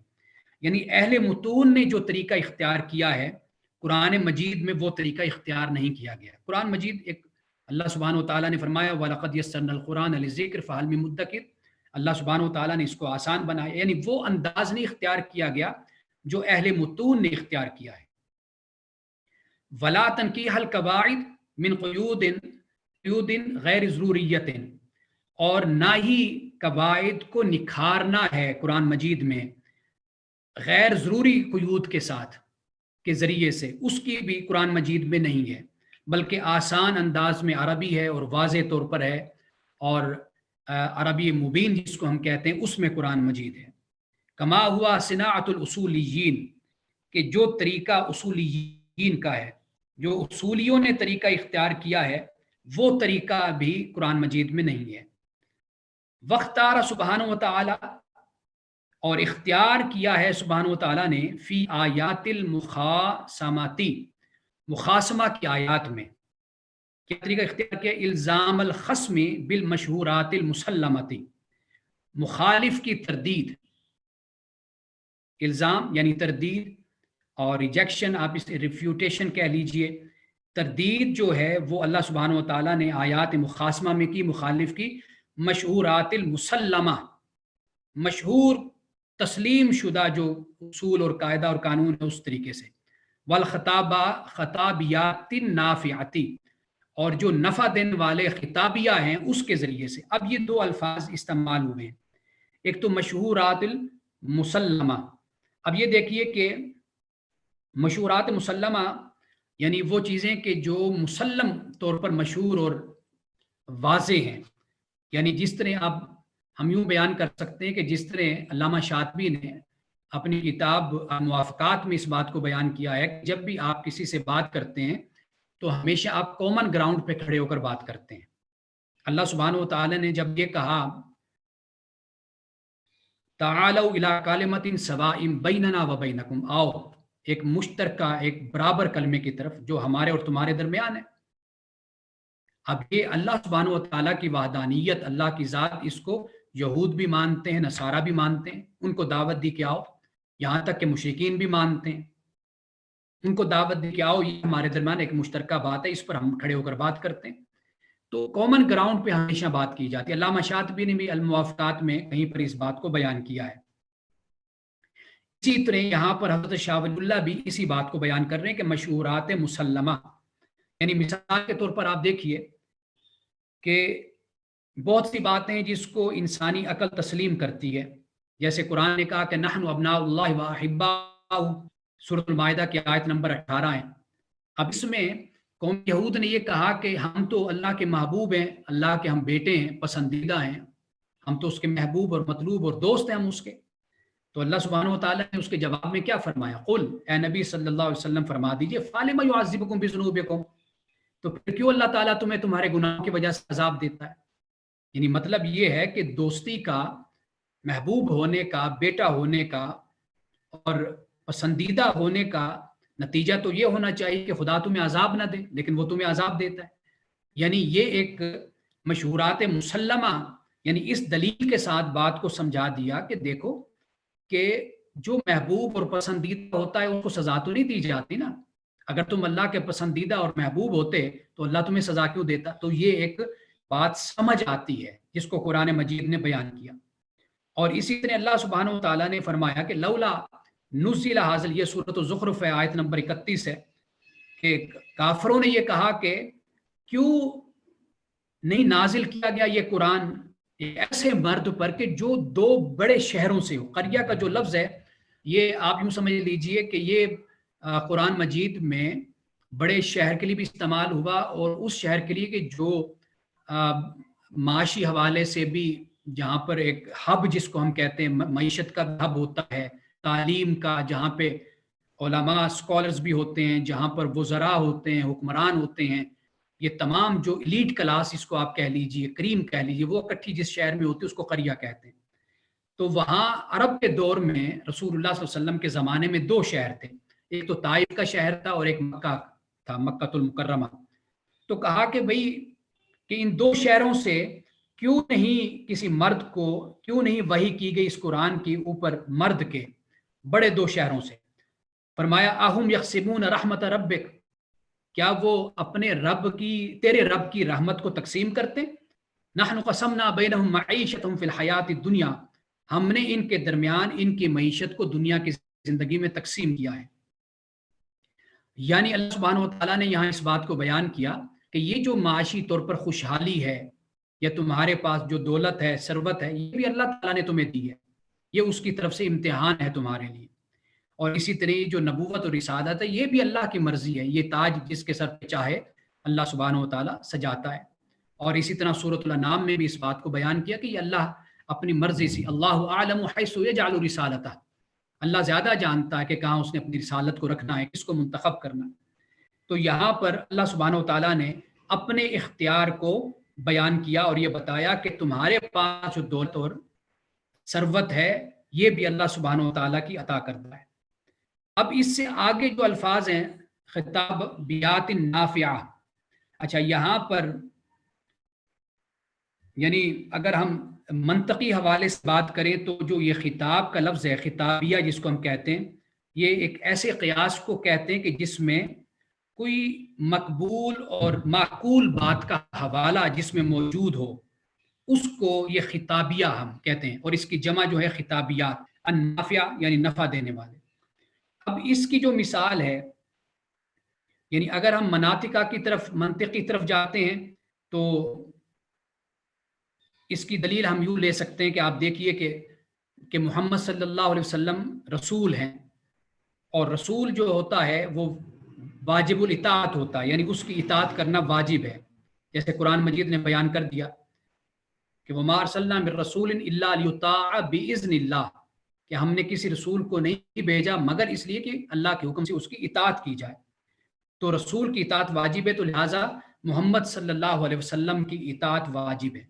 یعنی اہل متون نے جو طریقہ اختیار کیا ہے، قرآن مجید میں وہ طریقہ اختیار نہیں کیا گیا۔ قرآن مجید ایک، اللہ سبحانہ و تعالیٰ نے فرمایا وَلَقَدْ يَسَّرْنَا الْقُرْآنَ لِلذِّكْرِ فَهَلْ مِن مُدَّكِرٍ، اللہ سبحانہ و تعالیٰ نے اس کو آسان بنایا، یعنی وہ انداز نہیں اختیار کیا گیا جو اہل متون نے اختیار کیا ہے۔ وَلَا تَنْكِيحَ الْقَوَاعِدِ مِنْ قُیُودٍ غیر ضروریت، اور نہ ہی قواعد کو نکھارنا ہے قرآن مجید میں غیر ضروری قیود کے ساتھ کے ذریعے سے، اس کی بھی قرآن مجید میں نہیں ہے، بلکہ آسان انداز میں عربی ہے اور واضح طور پر ہے، اور عربی مبین جس کو ہم کہتے ہیں اس میں قرآن مجید ہے۔ کما ہوا صناعت الاصولیین، کہ جو طریقہ اصولیین کا ہے، جو اصولیوں نے طریقہ اختیار کیا ہے، وہ طریقہ بھی قرآن مجید میں نہیں ہے۔ وختار سبحانہ و تعالی، اور اختیار کیا ہے سبحانہ و تعالیٰ نے فی آیات المخاصماتی، مخاصمہ کی آیات میں کیا طریقہ اختیار کیا؟ الزام الخصم بالمشہورات المسلمتی، مخالف کی تردید، الزام یعنی تردید اور ریجیکشن، آپ اس ریفیوٹیشن کہہ لیجئے، تردید جو ہے وہ اللہ سبحانہ و تعالیٰ نے آیات مخاصمہ میں کی، مخالف کی، مشہورات المسلمہ، مشہور تسلیم شدہ جو اصول اور قاعدہ اور قانون ہے اس طریقے سے، خطابیات نافعتی، اور جو نفع دینے والے خطابیہ ہیں اس کے ذریعے سے۔ اب یہ دو الفاظ استعمال ہوئے ہیں، ایک تو مشہورات المسلمہ۔ اب یہ دیکھیے کہ مشہورات مسلمہ یعنی وہ چیزیں کہ جو مسلم طور پر مشہور اور واضح ہیں، یعنی جس طرح اب ہم یوں بیان کر سکتے ہیں کہ جس طرح علامہ شاطبی نے اپنی کتاب موافقات میں اس بات کو بیان کیا ہے کہ جب بھی آپ کسی سے بات کرتے ہیں تو ہمیشہ آپ کامن گراؤنڈ پہ کھڑے ہو کر بات کرتے ہیں۔ اللہ سبحانہ و تعالی نے جب یہ کہا تعالوا الی کلمۃ سواء بیننا و بینکم، آؤ ایک مشترکہ، ایک برابر کلمے کی طرف جو ہمارے اور تمہارے درمیان ہے۔ اب یہ اللہ سبحانہ و تعالیٰ کی وحدانیت، اللہ کی ذات، اس کو یہود بھی مانتے ہیں، نصارہ بھی مانتے ہیں، ان کو دعوت دی کہ آؤ، یہاں تک کہ مشرکین بھی مانتے ہیں، ان کو دعوت دی کہ آؤ یہ ہمارے درمیان ایک مشترکہ بات ہے، اس پر ہم کھڑے ہو کر بات کرتے ہیں۔ تو کامن گراؤنڈ پہ ہمیشہ بات کی جاتی ہے۔ علامہ شاطبی نے بھی الموافقات میں کہیں پر اس بات کو بیان کیا ہے۔ اسی طرح یہاں پر حضرت شاہ ولی اللہ بھی اسی بات کو بیان کر رہے ہیں کہ مشہورات مسلمہ، یعنی مثال کے طور پر آپ دیکھیے کہ بہت سی باتیں جس کو انسانی عقل تسلیم کرتی ہے، جیسے قرآن نے کہا کہ نحن ابناء اللہ و احباؤہ، سورۃ المائدہ کی آیت نمبر 18 ہے۔ اب اس میں قوم یہود نے یہ کہا کہ ہم تو اللہ کے محبوب ہیں، اللہ کے ہم بیٹے ہیں، پسندیدہ ہیں، ہم تو اس کے محبوب اور مطلوب اور دوست ہیں ہم اس کے۔ تو اللہ سبحانہ و تعالیٰ نے اس کے جواب میں کیا فرمایا؟ قل، اے نبی صلی اللہ علیہ وسلم فرما دیجئے، فَلِمَ يُعَذِّبُكُم بِذُنُوبِكُم، تو پھر کیوں اللہ تعالیٰ تمہیں تمہارے گناہوں کی وجہ سے عذاب دیتا ہے؟ یعنی مطلب یہ ہے کہ دوستی کا، محبوب ہونے کا، بیٹا ہونے کا اور پسندیدہ ہونے کا نتیجہ تو یہ ہونا چاہیے کہ خدا تمہیں عذاب نہ دے، لیکن وہ تمہیں عذاب دیتا ہے۔ یعنی یہ ایک مشہورات مسلمہ، یعنی اس دلیل کے ساتھ بات کو سمجھا دیا کہ دیکھو کہ جو محبوب اور پسندیدہ ہوتا ہے اس کو سزا تو نہیں دی جاتی نا. اگر تم اللہ کے پسندیدہ اور محبوب ہوتے تو اللہ تمہیں سزا کیوں دیتا؟ تو یہ ایک بات سمجھ آتی ہے جس کو قرآن مجید نے بیان کیا. اور اسی طرح اللہ سبحانہ و تعالیٰ نے فرمایا کہ لولا نزل حاصل، یہ سورۃ الزخرف ہے، آیت نمبر 31 ہے، کہ کافروں نے یہ کہا کہ کیوں نہیں نازل کیا گیا یہ قرآن ایک ایسے مرد پر کہ جو دو بڑے شہروں سے ہو. قریہ کا جو لفظ ہے یہ آپ یوں سمجھ لیجئے کہ یہ قرآن مجید میں بڑے شہر کے لیے بھی استعمال ہوا اور اس شہر کے لیے کہ جو معاشی حوالے سے بھی، جہاں پر ایک ہب جس کو ہم کہتے ہیں معیشت کا ہب ہوتا ہے، تعلیم کا، جہاں پہ علماء اسکالرز بھی ہوتے ہیں، جہاں پر وزراء ہوتے ہیں، حکمران ہوتے ہیں، یہ تمام جو ایلیٹ کلاس اس کو آپ کہہ لیجئے، کریم کہہ لیجئے، وہ اکٹھی جس شہر میں ہوتی ہے اس کو قریہ کہتے ہیں. تو وہاں عرب کے دور میں رسول اللہ صلی اللہ علیہ وسلم کے زمانے میں دو شہر تھے، ایک تو طائف کا شہر تھا اور ایک مکہ تھا، مکہ المکرمہ. تو کہا کہ بھئی کہ ان دو شہروں سے کیوں نہیں کسی مرد کو، کیوں نہیں وحی کی گئی اس قرآن کی اوپر مرد کے، بڑے دو شہروں سے. فرمایا اہم یقسمون رحمت ربک، کیا وہ اپنے رب کی، تیرے رب کی رحمت کو تقسیم کرتے؟ نحن قسمنا بینہم معیشتہم فی الحیات الدنیا، ہم نے ان کے درمیان ان کی معیشت کو دنیا کی زندگی میں تقسیم کیا ہے. یعنی اللہ سبحانہ و تعالیٰ نے یہاں اس بات کو بیان کیا کہ یہ جو معاشی طور پر خوشحالی ہے یا تمہارے پاس جو دولت ہے، ثروت ہے، یہ بھی اللہ تعالیٰ نے تمہیں دی ہے، یہ اس کی طرف سے امتحان ہے تمہارے لیے. اور اسی طرح جو نبوت اور رسالت ہے یہ بھی اللہ کی مرضی ہے، یہ تاج جس کے سر پہ چاہے اللہ سبحانہ و تعالیٰ سجاتا ہے. اور اسی طرح سورۃ الانعام میں بھی اس بات کو بیان کیا کہ یہ اللہ اپنی مرضی سے، اللہ اعلم حیث یجعل رسالتہ، اللہ زیادہ جانتا ہے کہ کہاں اس نے اپنی رسالت کو رکھنا ہے، کس کو منتخب کرنا ہے. تو یہاں پر اللہ سبحانہ و تعالیٰ نے اپنے اختیار کو بیان کیا اور یہ بتایا کہ تمہارے پاس جو دولت اور ثروت ہے یہ بھی اللہ سبحانہ و تعالیٰ کی عطا کردہ ہے. اب اس سے آگے جو الفاظ ہیں خطاب بیات نافعہ، اچھا یہاں پر یعنی اگر ہم منطقی حوالے سے بات کریں تو جو یہ خطاب کا لفظ ہے، خطابیہ جس کو ہم کہتے ہیں، یہ ایک ایسے قیاس کو کہتے ہیں کہ جس میں کوئی مقبول اور معقول بات کا حوالہ جس میں موجود ہو، اس کو یہ خطابیہ ہم کہتے ہیں. اور اس کی جمع جو ہے خطابیات، النافعہ یعنی نفع دینے والے. اب اس کی جو مثال ہے، یعنی اگر ہم مناطقہ کی طرف، منطق کی طرف جاتے ہیں تو اس کی دلیل ہم یوں لے سکتے ہیں کہ آپ دیکھیے کہ محمد صلی اللہ علیہ وسلم رسول ہیں، اور رسول جو ہوتا ہے وہ واجب الاطاعت ہوتا ہے، یعنی اس کی اطاعت کرنا واجب ہے. جیسے قرآن مجید نے بیان کر دیا کہ وَمَا أَرْسَلْنَا مِن رَّسُولٍ إِلَّا لِيُطَاعَ بِإِذْنِ اللَّهِ، کہ ہم نے کسی رسول کو نہیں بھیجا مگر اس لیے کہ اللہ کے حکم سے اس کی اطاعت کی جائے. تو رسول کی اطاعت واجب ہے، تو لہٰذا محمد صلی اللہ علیہ وسلم کی اطاعت واجب ہے.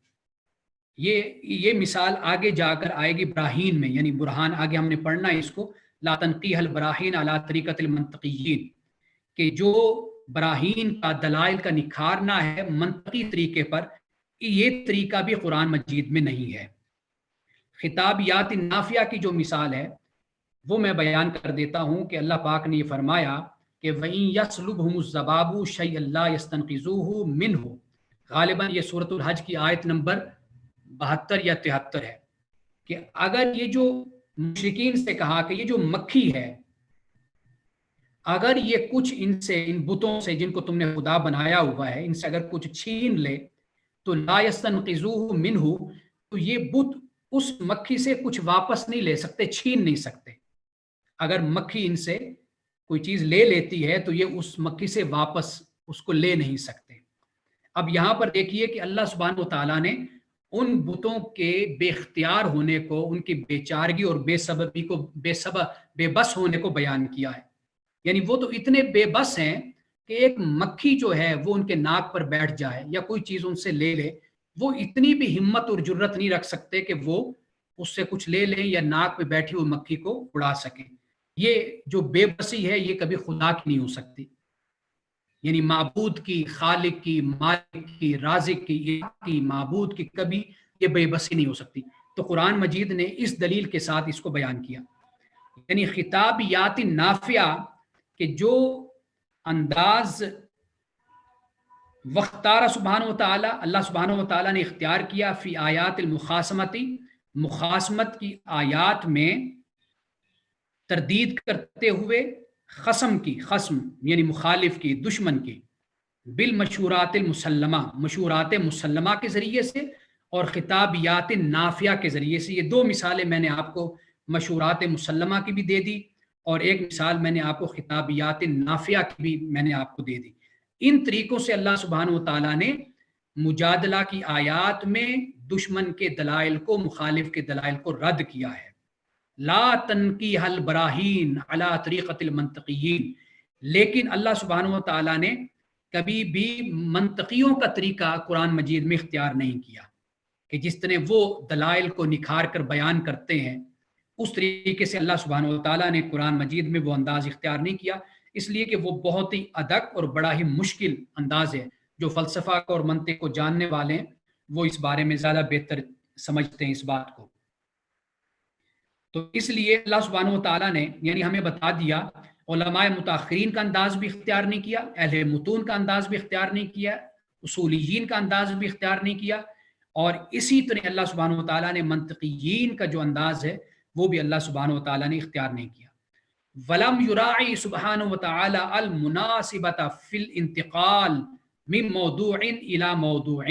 یہ مثال آگے جا کر آئے گی براہین میں، یعنی برہان آگے ہم نے پڑھنا ہے اس کو، لا تنقیح البراہین علی طریقۃ المنطقیین، کہ جو براہین کا، دلائل کا نکھارنا ہے منطقی طریقے پر، یہ طریقہ بھی قرآن مجید میں نہیں ہے. خطابیات نافعہ کی جو مثال ہے وہ میں بیان کر دیتا ہوں کہ اللہ پاک نے یہ فرمایا کہ وَإِن يَسْلُبْهُمُ الذَّبَابُ شَيْئًا لَا يَسْتَنقِذُوهُ مِنْهُ، غالباً یہ سورۃ الحج کی آیت نمبر 72 یا 73 ہے، کہ اگر یہ جو مشرکین سے کہا کہ یہ جو مکھی ہے، اگر یہ کچھ ان سے، ان بتوں سے جن کو تم نے خدا بنایا ہوا ہے، ان سے اگر کچھ چھین لے تو لا يستنقذوه منہ، تو یہ بت اس مکھی سے کچھ واپس نہیں لے سکتے، چھین نہیں سکتے. اگر مکھی ان سے کوئی چیز لے لیتی ہے تو یہ اس مکھی سے واپس اس کو لے نہیں سکتے. اب یہاں پر دیکھیے کہ اللہ سبحانہ و تعالیٰ نے ان بتوں کے بے اختیار ہونے کو، ان کی بے چارگی اور بے سببی کو، بے بس ہونے کو بیان کیا ہے. یعنی وہ تو اتنے بے بس ہیں کہ ایک مکھی جو ہے وہ ان کے ناک پر بیٹھ جائے یا کوئی چیز ان سے لے لے، وہ اتنی بھی ہمت اور جرت نہیں رکھ سکتے کہ وہ اس سے کچھ لے لیں یا ناک پہ بیٹھی ہوئی مکھی کو اڑا سکیں. یہ جو بے بسی ہے یہ کبھی خدا کی نہیں ہو سکتی. یعنی معبود کی، خالق کی، مالک کی، رازق کی، معبود کی کبھی یہ بے بسی نہیں ہو سکتی۔ تو قرآن مجید نے اس دلیل کے ساتھ اس کو بیان کیا، یعنی خطابیات نافیہ کہ جو انداز وختار سبحانہ و تعالی، اللہ سبحانہ و تعالی نے اختیار کیا فی آیات المخاصمتی، مخاصمت کی آیات میں تردید کرتے ہوئے، خصم کی، خصم یعنی مخالف کی، دشمن کی، بالمشورات المسلمہ، مشورات مسلمہ کے ذریعے سے، اور خطابیات نافیہ کے ذریعے سے۔ یہ دو مثالیں میں نے آپ کو مشورات مسلمہ کی بھی دے دی، اور ایک مثال میں نے آپ کو خطابیات نافیہ کی بھی میں نے آپ کو دے دی۔ ان طریقوں سے اللہ سبحانہ و تعالیٰ نے مجادلہ کی آیات میں دشمن کے دلائل کو، مخالف کے دلائل کو رد کیا ہے۔ لا تنقیح البراہین علی طریقۃ المنطقیین، لیکن اللہ سبحانہ و تعالیٰ نے کبھی بھی منطقیوں کا طریقہ قرآن مجید میں اختیار نہیں کیا کہ جس طرح وہ دلائل کو نکھار کر بیان کرتے ہیں، اس طریقے سے اللہ سبحانہ و تعالیٰ نے قرآن مجید میں وہ انداز اختیار نہیں کیا، اس لیے کہ وہ بہت ہی ادق اور بڑا ہی مشکل انداز ہے۔ جو فلسفہ کو اور منطق کو جاننے والے ہیں وہ اس بارے میں زیادہ بہتر سمجھتے ہیں اس بات کو۔ تو اس لیے اللہ سبحانہ و تعالیٰ نے یعنی ہمیں بتا دیا، علماء متاخرین کا انداز بھی اختیار نہیں کیا، اہل متون کا انداز بھی اختیار نہیں کیا، اصولیین کا انداز بھی اختیار نہیں کیا، اور اسی طرح اللہ سبحانہ و تعالیٰ نے منطقیین کا جو انداز ہے وہ بھی اللہ سبحانہ و تعالیٰ نے اختیار نہیں کیا۔ ولم یراعی سبحانہ و تعالی المناسبۃ فی الانتقال من موضوع الی موضوع،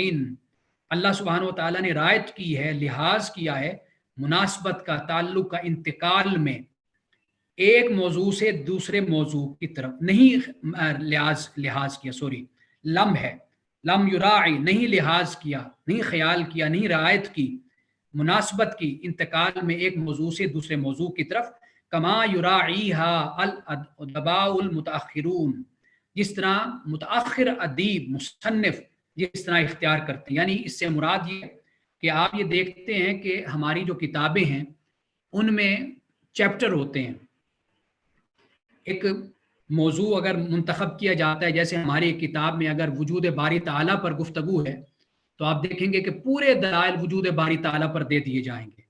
اللہ سبحانہ و تعالیٰ نے رعایت کی ہے، لحاظ کیا ہے مناسبت کا، تعلق کا، انتقال میں ایک موضوع سے دوسرے موضوع کی طرف نہیں لحاظ کیا، لم ہے، لم یراعی نہیں لحاظ کیا، نہیں خیال کیا، نہیں رعایت کی مناسبت کی انتقال میں ایک موضوع سے دوسرے موضوع کی طرف، کما یراعیہا الادباء المتاخرون، جس طرح متاخر ادیب، مصنف جس طرح اختیار کرتے ہیں۔ یعنی اس سے مراد یہ کہ آپ یہ دیکھتے ہیں کہ ہماری جو کتابیں ہیں ان میں چیپٹر ہوتے ہیں، ایک موضوع اگر منتخب کیا جاتا ہے، جیسے ہماری کتاب میں اگر وجود باری تعالیٰ پر گفتگو ہے تو آپ دیکھیں گے کہ پورے دلائل وجود باری تعالیٰ پر دے دیے جائیں گے،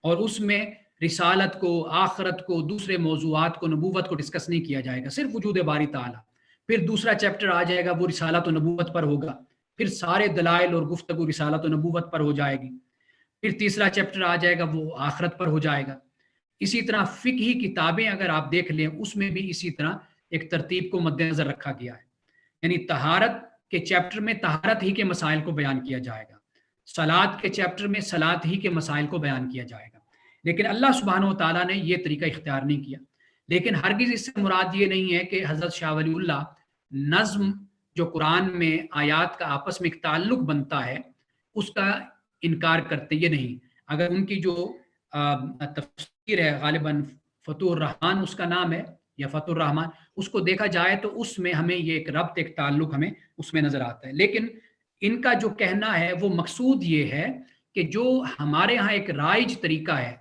اور اس میں رسالت کو، آخرت کو، دوسرے موضوعات کو، نبوت کو ڈسکس نہیں کیا جائے گا، صرف وجود باری تعالیٰ۔ پھر دوسرا چیپٹر آ جائے گا، وہ رسالت و نبوت پر ہوگا، پھر سارے دلائل اور گفتگو رسالت و نبوت پر ہو جائے گی۔ پھر تیسرا چیپٹر آ جائے گا، وہ آخرت پر ہو جائے گا۔ اسی طرح فقہی کتابیں اگر آپ دیکھ لیں اس میں بھی اسی طرح ایک ترتیب کو مد نظر رکھا گیا ہے، یعنی طہارت کے چیپٹر میں طہارت ہی کے مسائل کو بیان کیا جائے گا، صلاۃ کے چیپٹر میں صلاۃ ہی کے مسائل کو بیان کیا جائے گا۔ لیکن اللہ سبحانہ و تعالیٰ نے یہ طریقہ اختیار نہیں کیا۔ لیکن ہرگز اس سے مراد یہ نہیں ہے کہ حضرت شاہ ولی اللہ نظم جو قرآن میں آیات کا آپس میں ایک تعلق بنتا ہے اس کا انکار کرتے، یہ نہیں۔ اگر ان کی جو تفسیر ہے، غالباً فتح الرحمن اس کا نام ہے یا فتح الرحمن، اس کو دیکھا جائے تو اس میں ہمیں یہ ایک ربط، ایک تعلق ہمیں اس میں نظر آتا ہے۔ لیکن ان کا جو کہنا ہے وہ مقصود یہ ہے کہ جو ہمارے ہاں ایک رائج طریقہ ہے،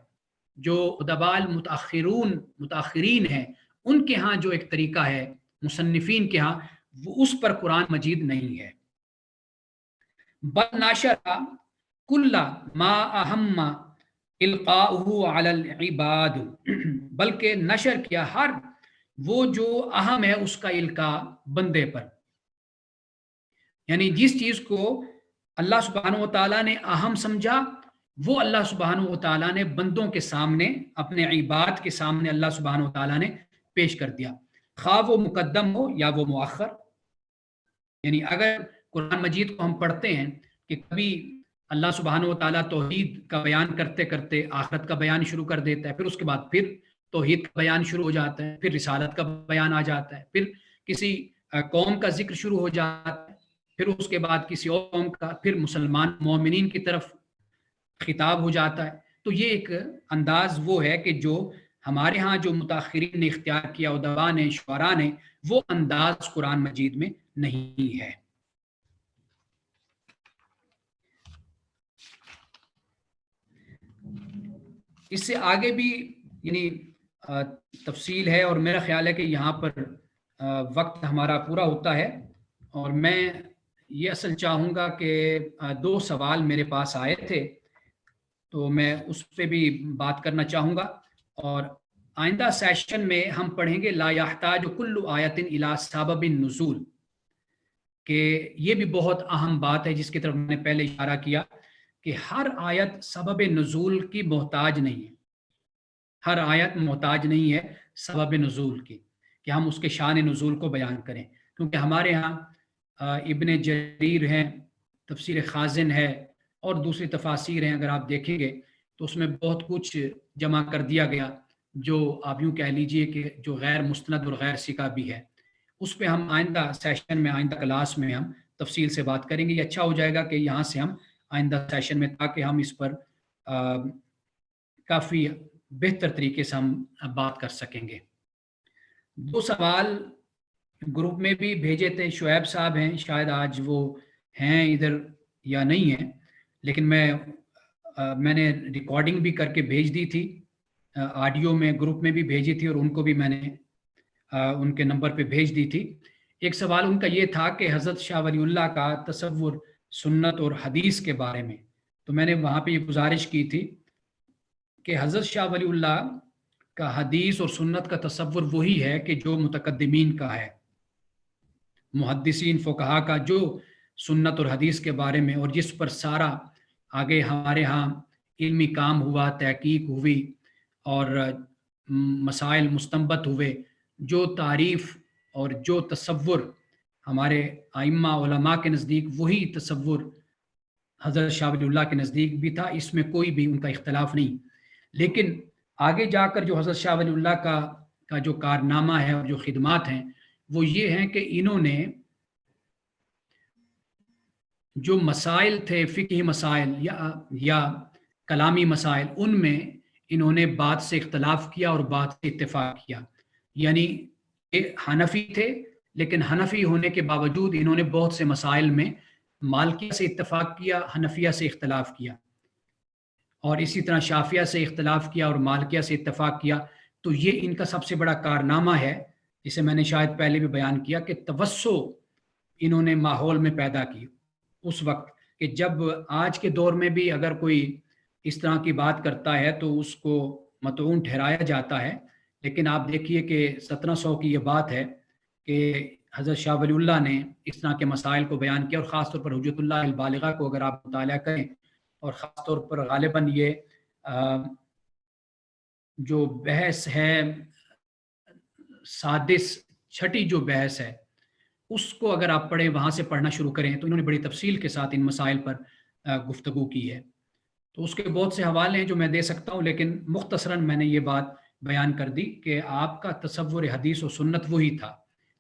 جو ادباء متاخرین ہیں ان کے ہاں جو ایک طریقہ ہے، مصنفین کے ہاں، وہ اس پر قرآن مجید نہیں ہے۔ بل ناشر کل ما اہم القاؤہ علی العباد، بلکہ نشر کیا ہر وہ جو اہم ہے اس کا القاء بندے پر، یعنی جس چیز کو اللہ سبحانہ و تعالیٰ نے اہم سمجھا وہ اللہ سبحانہ و تعالیٰ نے بندوں کے سامنے، اپنے عباد کے سامنے اللہ سبحانہ و تعالیٰ نے پیش کر دیا، خواہ وہ مقدم ہو یا وہ مؤخر۔ یعنی اگر قرآن مجید کو ہم پڑھتے ہیں کہ کبھی اللہ سبحانہ و تعالیٰ توحید کا بیان کرتے کرتے آخرت کا بیان شروع کر دیتا ہے، پھر اس کے بعد پھر توحید کا بیان شروع ہو جاتا ہے، پھر رسالت کا بیان آ جاتا ہے، پھر کسی قوم کا ذکر شروع ہو جاتا ہے، پھر اس کے بعد کسی اور قوم کا، پھر مسلمان مومنین کی طرف خطاب ہو جاتا ہے۔ تو یہ ایک انداز وہ ہے کہ جو ہمارے ہاں جو متاخرین نے اختیار کیا، ادباء نے، شعراء نے، وہ انداز قرآن مجید میں نہیں ہے۔ اس سے آگے بھی یعنی تفصیل ہے، اور میرا خیال ہے کہ یہاں پر وقت ہمارا پورا ہوتا ہے، اور میں یہ اصل چاہوں گا کہ دو سوال میرے پاس آئے تھے، تو میں اس پہ بھی بات کرنا چاہوں گا، اور آئندہ سیشن میں ہم پڑھیں گے لا یحتاج کل آیت الی سبب النزول، کہ یہ بھی بہت اہم بات ہے جس کی طرف میں نے پہلے اشارہ کیا کہ ہر آیت سبب نزول کی محتاج نہیں ہے، ہر آیت محتاج نہیں ہے سبب نزول کی کہ ہم اس کے شان نزول کو بیان کریں، کیونکہ ہمارے ہاں ابن جریر ہیں، تفسیر خازن ہے، اور دوسری تفاسیر ہیں، اگر آپ دیکھیں گے تو اس میں بہت کچھ جمع کر دیا گیا جو آپ یوں کہہ لیجئے کہ جو غیر مستند اور غیر سکہ بھی ہے۔ اس پہ ہم آئندہ سیشن میں، آئندہ کلاس میں ہم تفصیل سے بات کریں گے۔ یہ اچھا ہو جائے گا کہ یہاں سے ہم آئندہ سیشن میں، تاکہ ہم اس پر کافی بہتر طریقے سے ہم بات کر سکیں گے۔ دو سوال گروپ میں بھی بھیجے تھے، شعیب صاحب ہیں، شاید آج وہ ہیں ادھر یا نہیں ہیں، لیکن میں نے ریکارڈنگ بھی کر کے بھیج دی تھی، آڈیو میں گروپ میں بھی بھیجی تھی، اور ان کو بھی میں نے ان کے نمبر پہ بھیج دی تھی۔ ایک سوال ان کا یہ تھا کہ حضرت شاہ ولی اللہ کا تصور سنت اور حدیث کے بارے میں، تو میں نے وہاں پہ یہ گزارش کی تھی کہ حضرت شاہ ولی اللہ کا حدیث اور سنت کا تصور وہی ہے کہ جو متقدمین کا ہے، محدثین فقہا کا جو سنت اور حدیث کے بارے میں، اور جس پر سارا آگے ہمارے ہاں علمی کام ہوا، تحقیق ہوئی، اور مسائل مستنبط ہوئے، جو تعریف اور جو تصور ہمارے ائمہ علماء کے نزدیک، وہی تصور حضرت شاہ ولی اللہ کے نزدیک بھی تھا، اس میں کوئی بھی ان کا اختلاف نہیں۔ لیکن آگے جا کر جو حضرت شاہ ولی اللہ کا جو کارنامہ ہے اور جو خدمات ہیں، وہ یہ ہیں کہ انہوں نے جو مسائل تھے، فقہی مسائل یا کلامی مسائل، ان میں انہوں نے بات سے اختلاف کیا اور بات سے اتفاق کیا۔ یعنی یہ حنفی تھے، لیکن حنفی ہونے کے باوجود انہوں نے بہت سے مسائل میں مالکیہ سے اتفاق کیا، حنفیہ سے اختلاف کیا، اور اسی طرح شافعیہ سے اختلاف کیا اور مالکیہ سے اتفاق کیا۔ تو یہ ان کا سب سے بڑا کارنامہ ہے، جسے میں نے شاید پہلے بھی بیان کیا کہ توسع انہوں نے ماحول میں پیدا کی اس وقت، کہ جب آج کے دور میں بھی اگر کوئی اس طرح کی بات کرتا ہے تو اس کو مطعون ٹھہرایا جاتا ہے، لیکن آپ دیکھیے کہ 1700 کی یہ بات ہے کہ حضرت شاہ ولی اللہ نے اس طرح کے مسائل کو بیان کیا، اور خاص طور پر حجت اللہ البالغہ کو اگر آپ مطالعہ کریں، اور خاص طور پر غالباً یہ جو بحث ہے سادس، چھٹی جو بحث ہے، اس کو اگر آپ پڑھیں، وہاں سے پڑھنا شروع کریں، تو انہوں نے بڑی تفصیل کے ساتھ ان مسائل پر گفتگو کی ہے۔ تو اس کے بہت سے حوالے ہیں جو میں دے سکتا ہوں، لیکن مختصراً میں نے یہ بات بیان کر دی کہ آپ کا تصور حدیث و سنت وہی تھا،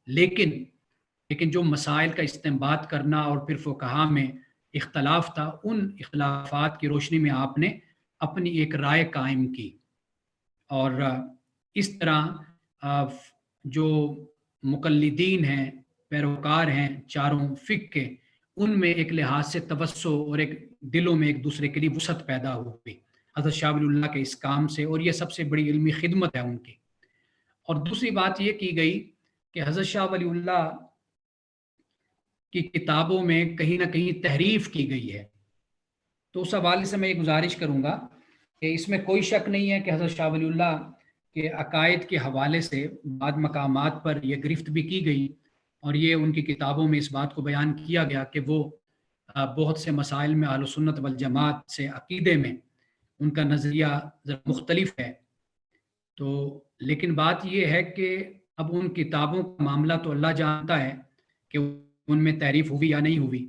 لیکن جو مسائل کا استنباط کرنا اور پھر فقہا میں اختلاف تھا، ان اختلافات کی روشنی میں آپ نے اپنی ایک رائے قائم کی، اور اس طرح جو مقلدین ہیں، پیروکار ہیں چاروں فقہ کے، ان میں ایک لحاظ سے توسع اور ایک دلوں میں ایک دوسرے کے لیے وسعت پیدا ہوئی حضرت شاہ ولی اللہ کے اس کام سے، اور یہ سب سے بڑی علمی خدمت ہے ان کی۔ اور دوسری بات یہ کی گئی کہ حضرت شاہ ولی اللہ کی کتابوں میں کہیں نہ کہیں تحریف کی گئی ہے، تو اس حوالے سے میں یہ گزارش کروں گا کہ اس میں کوئی شک نہیں ہے کہ حضرت شاہ ولی اللہ کے عقائد کے حوالے سے بعض مقامات پر یہ گرفت بھی کی گئی، اور یہ ان کی کتابوں میں اس بات کو بیان کیا گیا کہ وہ بہت سے مسائل میں اہل سنت والجماعت سے عقیدے میں ان کا نظریہ ذرا مختلف ہے۔ تو لیکن بات یہ ہے کہ اب ان کتابوں کا معاملہ تو اللہ جانتا ہے کہ ان میں تحریف ہوئی یا نہیں ہوئی،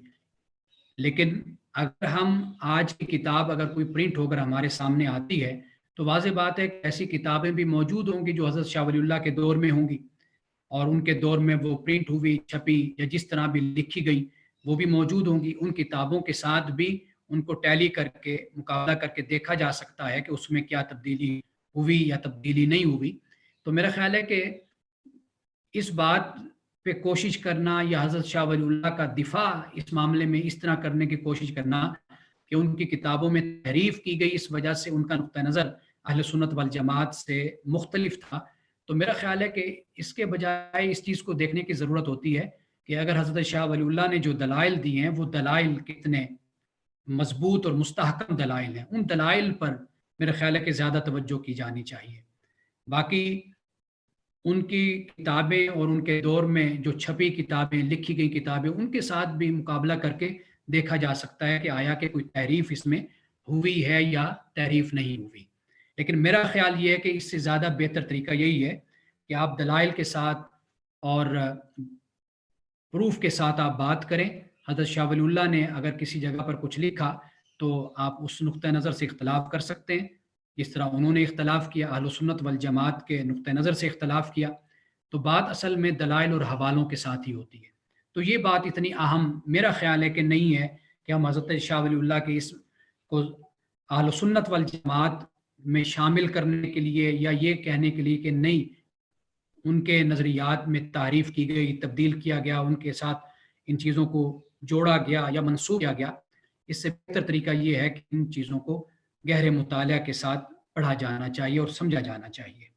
لیکن اگر ہم آج کی کتاب اگر کوئی پرنٹ ہو کر ہمارے سامنے آتی ہے تو واضح بات ہے کہ ایسی کتابیں بھی موجود ہوں گی جو حضرت شاہ ولی اللہ کے دور میں ہوں گی، اور ان کے دور میں وہ پرنٹ ہوئی، چھپی، یا جس طرح بھی لکھی گئی وہ بھی موجود ہوں گی۔ ان کتابوں کے ساتھ بھی ان کو ٹیلی کر کے، مقابلہ کر کے دیکھا جا سکتا ہے کہ اس میں کیا تبدیلی ہوئی یا تبدیلی نہیں ہوئی۔ تو میرا خیال ہے کہ اس بات پہ کوشش کرنا یا حضرت شاہ ولی اللہ کا دفاع اس معاملے میں اس طرح کرنے کی کوشش کرنا کہ ان کی کتابوں میں تحریف کی گئی، اس وجہ سے ان کا نقطہ نظر اہل سنت والجماعت سے مختلف تھا، تو میرا خیال ہے کہ اس کے بجائے اس چیز کو دیکھنے کی ضرورت ہوتی ہے کہ اگر حضرت شاہ ولی اللہ نے جو دلائل دی ہیں وہ دلائل کتنے مضبوط اور مستحکم دلائل ہیں، ان دلائل پر میرا خیال ہے کہ زیادہ توجہ کی جانی چاہیے۔ باقی ان کی کتابیں اور ان کے دور میں جو چھپی کتابیں، لکھی گئی کتابیں، ان کے ساتھ بھی مقابلہ کر کے دیکھا جا سکتا ہے کہ آیا کہ کوئی تحریف اس میں ہوئی ہے یا تحریف نہیں ہوئی۔ لیکن میرا خیال یہ ہے کہ اس سے زیادہ بہتر طریقہ یہی ہے کہ آپ دلائل کے ساتھ اور پروف کے ساتھ آپ بات کریں۔ حضرت شاہ ولی اللہ نے اگر کسی جگہ پر کچھ لکھا تو آپ اس نقطہ نظر سے اختلاف کر سکتے ہیں، جس طرح انہوں نے اختلاف کیا، اہل سنت والجماعت کے نقطہ نظر سے اختلاف کیا، تو بات اصل میں دلائل اور حوالوں کے ساتھ ہی ہوتی ہے۔ تو یہ بات اتنی اہم میرا خیال ہے کہ نہیں ہے کہ ہم حضرت شاہ ولی اللہ کے اس کو اہل سنت والجماعت میں شامل کرنے کے لیے یا یہ کہنے کے لیے کہ نہیں ان کے نظریات میں تعریف کی گئی، تبدیل کیا گیا، ان کے ساتھ ان چیزوں کو جوڑا گیا یا منسوخ کیا گیا، اس سے بہتر طریقہ یہ ہے کہ ان چیزوں کو گہرے مطالعہ کے ساتھ پڑھا جانا چاہیے اور سمجھا جانا چاہیے۔